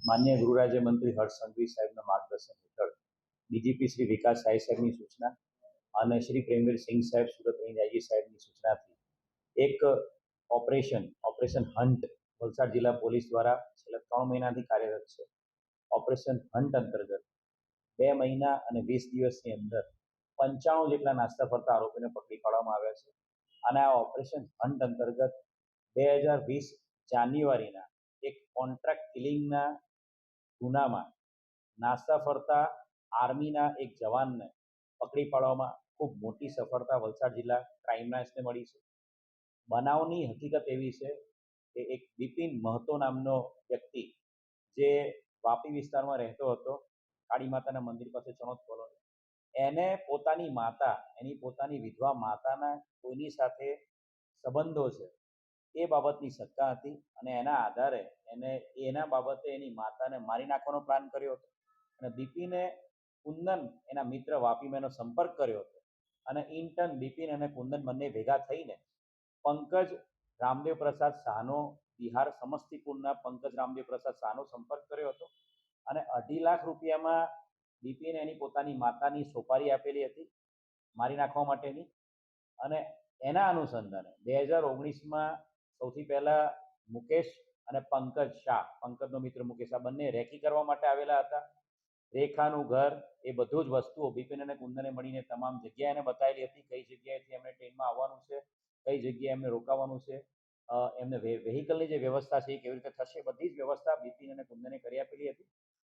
માન્ય ગૃહ રાજ્યમંત્રી હર્ષ સંઘવી સાહેબના માર્ગદર્શન હેઠળ ડીજીપી શ્રી વિકાસ સાઈ સાહેબની સૂચના અને શ્રી પ્રેમવીર સિંઘ સાહેબ સુરત રેન્જ આઈજી સાહેબની સૂચનાથી એક ઓપરેશન હન્ટ વલસાડ જિલ્લા પોલીસ દ્વારા છેલ્લા 3 મહિનાથી કાર્યરત છે. ઓપરેશન હન્ટ અંતર્ગત 2 મહિના અને 20 દિવસની અંદર 95 જેટલા નાસ્તા ફરતા આરોપીને પકડી પાડવામાં આવ્યા છે. અને આ ઓપરેશન હન્ટ અંતર્ગત 2020 જાન્યુઆરીના એક કોન્ટ્રાક્ટ કિલિંગના ગુનામાં નાસ્તા ફરતા આર્મીના એક જવાનને પકડી પાડવામાં ખૂબ મોટી સફળતા વલસાડ જિલ્લા ક્રાઇમ બ્રાન્ચને મળી છે. બનાવની હકીકત એવી છે કે એક બિપિન મહતો નામનો વ્યક્તિ જે વાપી વિસ્તારમાં રહેતો હતો, કાળી માતાના મંદિર પાસે ચણોદ કોલોની, એને પોતાની માતા, એની પોતાની વિધવા માતાના કોઈની સાથે સંબંધો છે એ બાબતની શંકા હતી અને એના આધારે એના બાબતે એની માતાને મારી નાખવાનો પ્લાન કર્યો હતો. અને બિપિને કુંદન એના મિત્ર વાપીમેનો સંપર્ક કર્યો હતો અને ઇન્ટર્ન બિપિન અને કુંદન બંને ભેગા થઈને પંકજ રામદેવ પ્રસાદ શાહનો, બિહાર સમસ્તીપુરના પંકજ રામદેવ પ્રસાદ શાહનો સંપર્ક કર્યો હતો અને 2.5 લાખ રૂપિયામાં બિપિને એની પોતાની માતાની સોપારી આપેલી હતી મારી નાખવા માટેની. અને એના અનુસંધાને 2019માં સૌથી પહેલા મુકેશ અને પંકજ શાહ, પંકજનો મિત્ર મુકેશ, આ બંને રેકી કરવા માટે આવેલા હતા. રેખાનું ઘર, એ બધું જ વસ્તુઓ બિપિન અને કુંદને મળીને તમામ જગ્યાએ એને બતાવેલી હતી, કઈ જગ્યાએથી એમને ટ્રેનમાં આવવાનું છે, કઈ જગ્યાએ એમને રોકાવાનું છે, એમને વેહિકલની જે વ્યવસ્થા છે એ કેવી રીતે થશે, બધી જ વ્યવસ્થા બિપિન અને કુંદને કરી આપેલી હતી.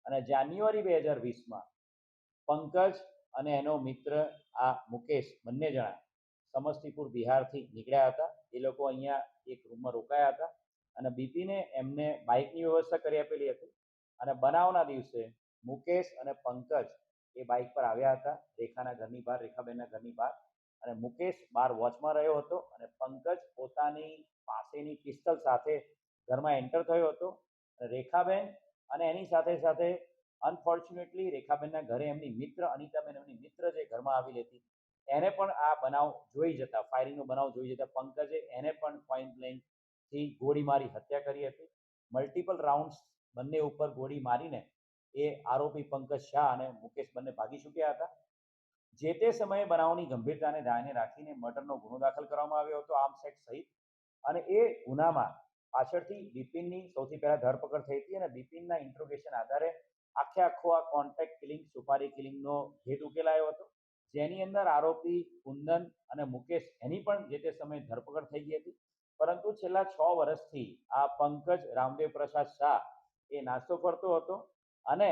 અને જાન્યુઆરી 2020માં પંકજ અને એનો મિત્ર આ મુકેશ બંને જણા સમસ્તીપુર બિહારથી નીકળ્યા હતા. એ લોકો અહીંયા એક રૂમમાં રોકાયા હતા અને બિપિને એમને બાઇકની વ્યવસ્થા કરી આપેલી હતી. અને બનાવના દિવસે મુકેશ અને પંકજ એ બાઇક પર આવ્યા હતા રેખાના ઘરની બહાર, રેખાબેનના ઘરની બહાર. અને મુકેશ બહાર વોચમાં રહ્યો હતો અને પંકજ પોતાની પાસેની પિસ્તલ સાથે ઘરમાં એન્ટર થયો હતો. રેખાબેન અને એની સાથે સાથે અનફોર્ચ્યુનેટલી રેખાબેનના ઘરે એમની મિત્ર અનિતાબેન, એમની મિત્ર જે ઘરમાં આવેલી હતી, એને પણ આ બનાવ જોઈ જતા, ફાયરિંગનો બનાવ જોઈ જતા પંકજે એને પણ પોઈન્ટ બ્લેન્કથી ગોળી મારી હત્યા કરી હતી. મલ્ટિપલ રાઉન્ડ્સ બંને ઉપર ગોળી મારીને એ આરોપી પંકજ શાહ અને મુકેશ બંને ભાગી છૂટ્યા હતા. જે તે સમયે બનાવની ગંભીરતાને ધ્યાને રાખીને મર્ડરનો ગુનો દાખલ કરવામાં આવ્યો હતો આર્મ્સ એક્ટ સહિત. અને એ ગુનામાં પાછળથી બિપિનની સૌથી પહેલા ધરપકડ થઈ હતી અને બિપિનના ઇન્ટ્રોગેશન આધારે આખો આ કોન્ટ્રાક્ટ કિલિંગ, સુપારી કિલિંગનો ભેદ ઉકેલાયો હતો, જેની અંદર આરોપી કુંદન અને મુકેશ એની પણ જે તે સમયે ધરપકડ થઈ ગઈ હતી. પરંતુ છેલ્લા 6 વર્ષથી આ પંકજ રામદેવ પ્રસાદ શાહ એ નાસ્તો ફરતો હતો અને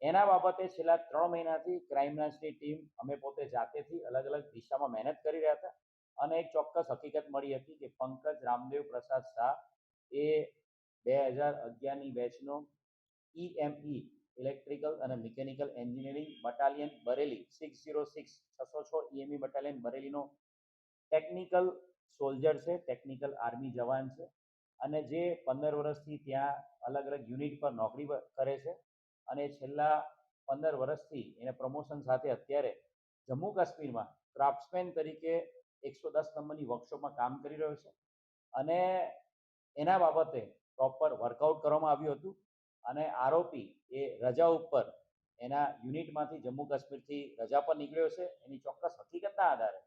એના બાબતે છેલ્લા 3 મહિનાથી ક્રાઇમ બ્રાન્ચની ટીમ, અમે પોતે જાતેથી અલગ અલગ દિશામાં મહેનત કરી રહ્યા હતા. અને એક ચોક્કસ હકીકત મળી હતી કે પંકજ રામદેવ પ્રસાદ શાહ એ 2011ની બેચનો EME ઇલેક્ટ્રિકલ અને mechanical engineering battalion Bareilly 606 EME battalion બરેલીનો ટેકનિકલ સોલ્જર છે, ટેકનિકલ આર્મી જવાન છે. અને જે 15 વર્ષથી ત્યાં અલગ અલગ યુનિટ પર નોકરી કરે છે અને છેલ્લા 15 વર્ષથી એને પ્રમોશન સાથે અત્યારે જમ્મુ કાશ્મીરમાં ક્રાફ્ટ્સમેન તરીકે 110 નંબરની વર્કશોપમાં કામ કરી રહ્યો છે. અને એના બાબતે પ્રોપર વર્કઆઉટ કરવામાં આવ્યું હતું અને આરોપી એ રજા ઉપર એના યુનિટમાંથી જમ્મુ કાશ્મીરથી રજા પર નીકળ્યો છે. એની ચોક્કસ હકીકતના આધારે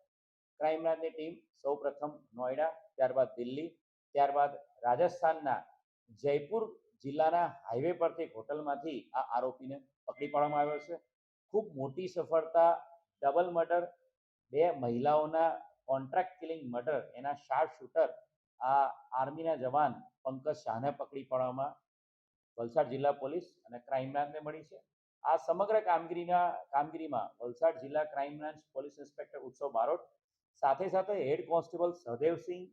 ક્રાઇમ બ્રાન્ચની ટીમ સૌપ્રથમ નોઈડા, ત્યારબાદ દિલ્હી, ત્યારબાદ રાજસ્થાનના જયપુર જિલ્લાના હાઈવે પરથી એક હોટલમાંથી આ આરોપીને પકડી પાડવામાં આવ્યો છે. ખૂબ મોટી સફળતા, ડબલ મર્ડર, 2 મહિલાઓના કોન્ટ્રાક્ટ કિલિંગ મર્ડર, એના શાર્પ શૂટર આ આર્મીના જવાન પંકજ શાહને પકડી પાડવામાં વલસાડ જિલ્લા પોલીસ અને ક્રાઇમ બ્રાન્ચને મળી છે. આ સમગ્ર કામગીરીમાં વલસાડ જિલ્લા ક્રાઇમ બ્રાન્ચ પોલીસ ઇન્સ્પેક્ટર ઉત્સવ બારોટ, સાથે સાથે head constable Sahdevsinh,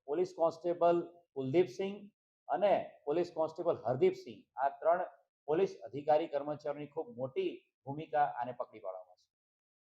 police constable Kuldeepsinh અને પોલીસ કોન્સ્ટેબલ હરદીપસિંહ, આ 3 પોલીસ અધિકારી કર્મચારીઓની ખૂબ મોટી ભૂમિકા આને પકડી પાડવામાં